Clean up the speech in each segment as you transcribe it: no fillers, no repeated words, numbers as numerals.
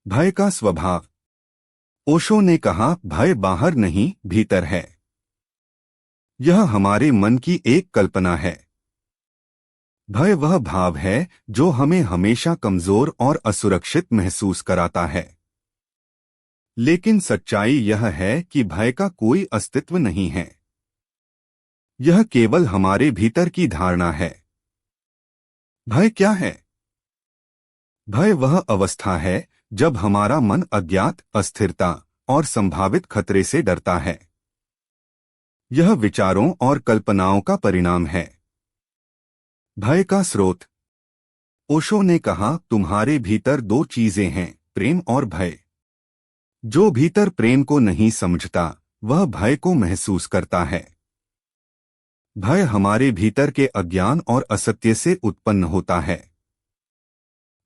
भय का स्वभाव। ओशो ने कहा, भय बाहर नहीं, भीतर है। यह हमारे मन की एक कल्पना है। भय वह भाव है जो हमें हमेशा कमजोर और असुरक्षित महसूस कराता है। लेकिन सच्चाई यह है कि भय का कोई अस्तित्व नहीं है। यह केवल हमारे भीतर की धारणा है। भय क्या है? भय वह अवस्था है जब हमारा मन अज्ञात, अस्थिरता और संभावित खतरे से डरता है। यह विचारों और कल्पनाओं का परिणाम है। भय का स्रोत। ओशो ने कहा, तुम्हारे भीतर दो चीजें हैं, प्रेम और भय। जो भीतर प्रेम को नहीं समझता, वह भय को महसूस करता है। भय हमारे भीतर के अज्ञान और असत्य से उत्पन्न होता है।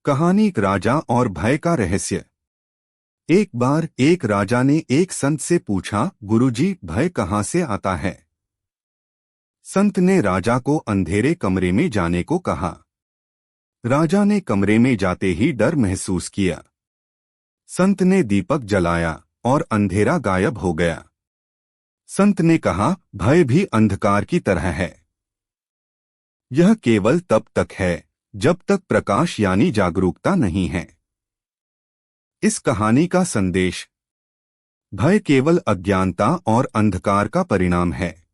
कहानी राजा और भय का रहस्य। एक बार एक राजा ने एक संत से पूछा, गुरुजी, भय कहाँ से आता है? संत ने राजा को अंधेरे कमरे में जाने को कहा। राजा ने कमरे में जाते ही डर महसूस किया। संत ने दीपक जलाया और अंधेरा गायब हो गया। संत ने कहा, भय भी अंधकार की तरह है। यह केवल तब तक है जब तक प्रकाश यानी जागरूकता नहीं है। इस कहानी का संदेश। भय केवल अज्ञानता और अंधकार का परिणाम है।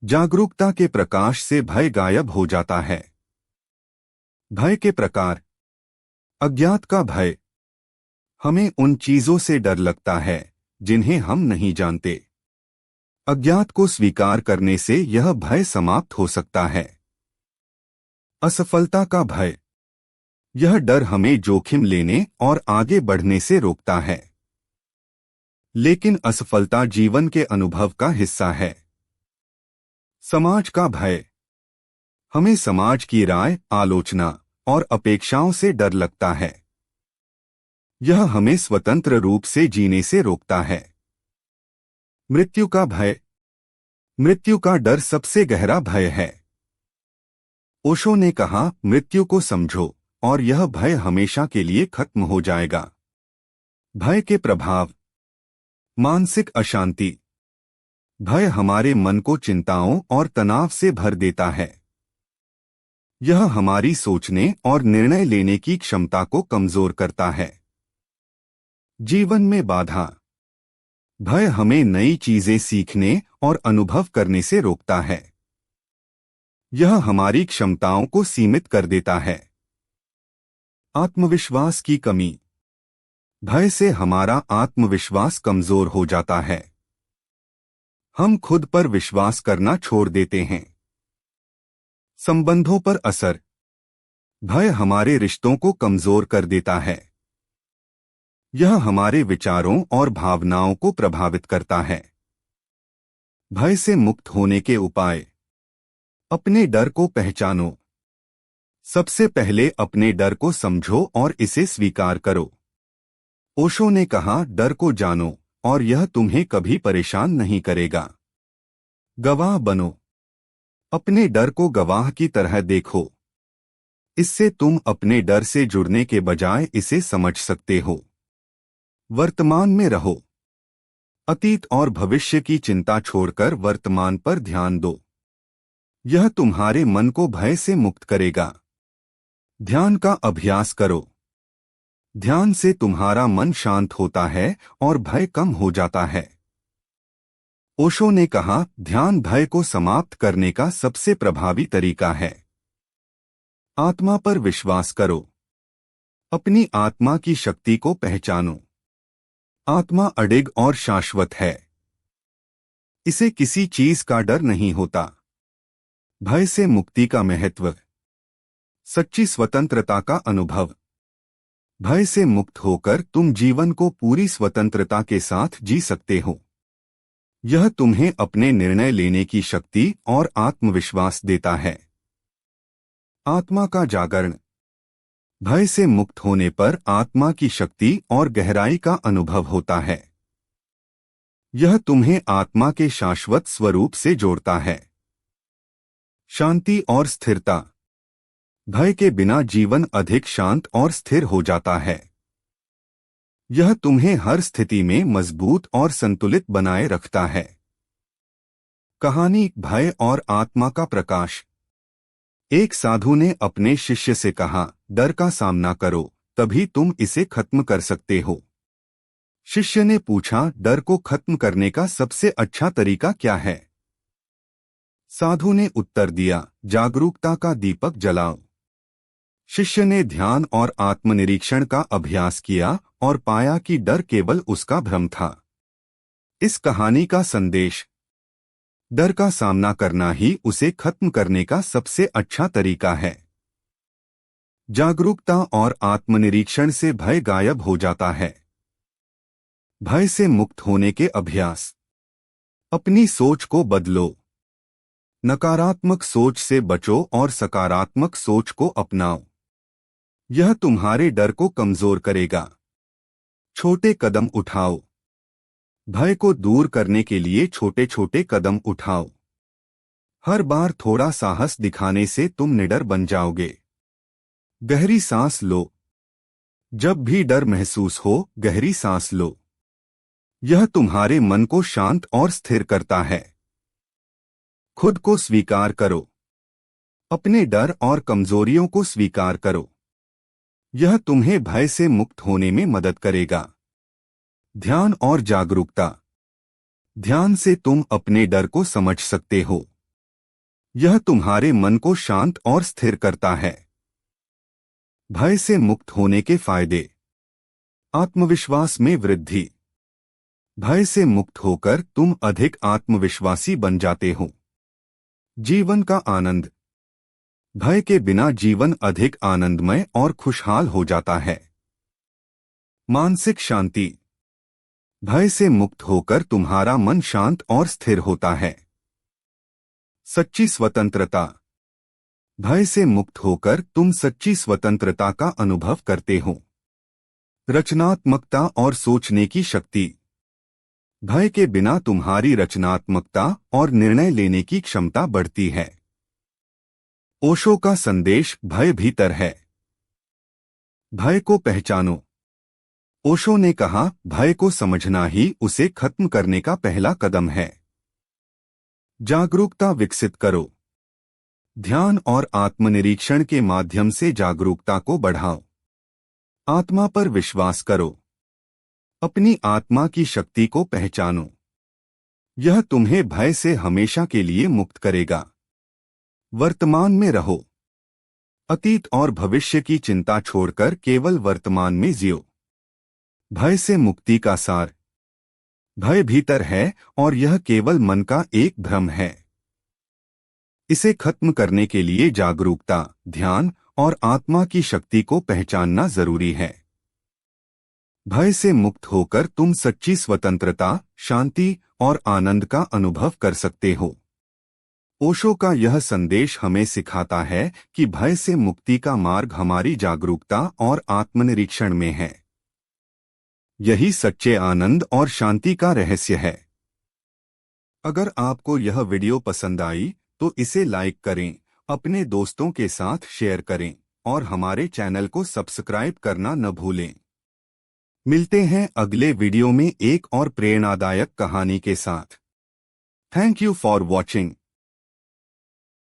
जागरूकता के प्रकाश से भय गायब हो जाता है। भय के प्रकार। अज्ञात का भय। हमें उन चीजों से डर लगता है जिन्हें हम नहीं जानते। अज्ञात को स्वीकार करने से यह भय समाप्त हो सकता है। असफलता का भय। यह डर हमें जोखिम लेने और आगे बढ़ने से रोकता है। लेकिन असफलता जीवन के अनुभव का हिस्सा है। समाज का भय। हमें समाज की राय, आलोचना और अपेक्षाओं से डर लगता है। यह हमें स्वतंत्र रूप से जीने से रोकता है। मृत्यु का भय। मृत्यु का डर सबसे गहरा भय है। ओशो ने कहा, मृत्यु को समझो और यह भय हमेशा के लिए खत्म हो जाएगा। भय के प्रभाव। मानसिक अशांति। भय हमारे मन को चिंताओं और तनाव से भर देता है। यह हमारी सोचने और निर्णय लेने की क्षमता को कमजोर करता है। जीवन में बाधा। भय हमें नई चीजें सीखने और अनुभव करने से रोकता है। यह हमारी क्षमताओं को सीमित कर देता है। आत्मविश्वास की कमी। भय से हमारा आत्मविश्वास कमजोर हो जाता है। हम खुद पर विश्वास करना छोड़ देते हैं। संबंधों पर असर। भय हमारे रिश्तों को कमजोर कर देता है। यह हमारे विचारों और भावनाओं को प्रभावित करता है। भय से मुक्त होने के उपाय। अपने डर को पहचानो। सबसे पहले अपने डर को समझो और इसे स्वीकार करो। ओशो ने कहा, डर को जानो और यह तुम्हें कभी परेशान नहीं करेगा। गवाह बनो। अपने डर को गवाह की तरह देखो। इससे तुम अपने डर से जुड़ने के बजाय इसे समझ सकते हो। वर्तमान में रहो। अतीत और भविष्य की चिंता छोड़कर वर्तमान पर ध्यान दो। यह तुम्हारे मन को भय से मुक्त करेगा। ध्यान का अभ्यास करो। ध्यान से तुम्हारा मन शांत होता है और भय कम हो जाता है। ओशो ने कहा, ध्यान भय को समाप्त करने का सबसे प्रभावी तरीका है। आत्मा पर विश्वास करो। अपनी आत्मा की शक्ति को पहचानो। आत्मा अडिग और शाश्वत है। इसे किसी चीज का डर नहीं होता। भय से मुक्ति का महत्व। सच्ची स्वतंत्रता का अनुभव। भय से मुक्त होकर तुम जीवन को पूरी स्वतंत्रता के साथ जी सकते हो। यह तुम्हें अपने निर्णय लेने की शक्ति और आत्मविश्वास देता है। आत्मा का जागरण। भय से मुक्त होने पर आत्मा की शक्ति और गहराई का अनुभव होता है। यह तुम्हें आत्मा के शाश्वत स्वरूप से जोड़ता है। शांति और स्थिरता। भय के बिना जीवन अधिक शांत और स्थिर हो जाता है। यह तुम्हें हर स्थिति में मजबूत और संतुलित बनाए रखता है। कहानी भय और आत्मा का प्रकाश। एक साधु ने अपने शिष्य से कहा, डर का सामना करो, तभी तुम इसे खत्म कर सकते हो। शिष्य ने पूछा, डर को खत्म करने का सबसे अच्छा तरीका क्या है? साधु ने उत्तर दिया, जागरूकता का दीपक जलाओ। शिष्य ने ध्यान और आत्मनिरीक्षण का अभ्यास किया और पाया कि डर केवल उसका भ्रम था। इस कहानी का संदेश, डर का सामना करना ही उसे खत्म करने का सबसे अच्छा तरीका है। जागरूकता और आत्मनिरीक्षण से भय गायब हो जाता है। भय से मुक्त होने के अभ्यास। अपनी सोच को बदलो। नकारात्मक सोच से बचो और सकारात्मक सोच को अपनाओ। यह तुम्हारे डर को कमजोर करेगा। छोटे कदम उठाओ। भय को दूर करने के लिए छोटे छोटे कदम उठाओ। हर बार थोड़ा साहस दिखाने से तुम निडर बन जाओगे। गहरी सांस लो। जब भी डर महसूस हो, गहरी सांस लो। यह तुम्हारे मन को शांत और स्थिर करता है। खुद को स्वीकार करो। अपने डर और कमजोरियों को स्वीकार करो। यह तुम्हें भय से मुक्त होने में मदद करेगा। ध्यान और जागरूकता। ध्यान से तुम अपने डर को समझ सकते हो। यह तुम्हारे मन को शांत और स्थिर करता है। भय से मुक्त होने के फायदे। आत्मविश्वास में वृद्धि। भय से मुक्त होकर तुम अधिक आत्मविश्वासी बन जाते हो। जीवन का आनंद। भय के बिना जीवन अधिक आनंदमय और खुशहाल हो जाता है। मानसिक शांति। भय से मुक्त होकर तुम्हारा मन शांत और स्थिर होता है। सच्ची स्वतंत्रता। भय से मुक्त होकर तुम सच्ची स्वतंत्रता का अनुभव करते हो। रचनात्मकता और सोचने की शक्ति। भय के बिना तुम्हारी रचनात्मकता और निर्णय लेने की क्षमता बढ़ती है। ओशो का संदेश, भय भीतर है। भय को पहचानो। ओशो ने कहा, भय को समझना ही उसे खत्म करने का पहला कदम है। जागरूकता विकसित करो। ध्यान और आत्मनिरीक्षण के माध्यम से जागरूकता को बढ़ाओ। आत्मा पर विश्वास करो। अपनी आत्मा की शक्ति को पहचानो। यह तुम्हें भय से हमेशा के लिए मुक्त करेगा। वर्तमान में रहो। अतीत और भविष्य की चिंता छोड़कर केवल वर्तमान में जियो। भय से मुक्ति का सार। भय भीतर है और यह केवल मन का एक भ्रम है। इसे खत्म करने के लिए जागरूकता, ध्यान और आत्मा की शक्ति को पहचानना जरूरी है। भय से मुक्त होकर तुम सच्ची स्वतंत्रता, शांति और आनंद का अनुभव कर सकते हो। ओशो का यह संदेश हमें सिखाता है कि भय से मुक्ति का मार्ग हमारी जागरूकता और आत्मनिरीक्षण में है। यही सच्चे आनंद और शांति का रहस्य है। अगर आपको यह वीडियो पसंद आई तो इसे लाइक करें, अपने दोस्तों के साथ शेयर करें और हमारे चैनल को सब्सक्राइब करना न भूलें। मिलते हैं अगले वीडियो में एक और प्रेरणादायक कहानी के साथ। Thank you for watching.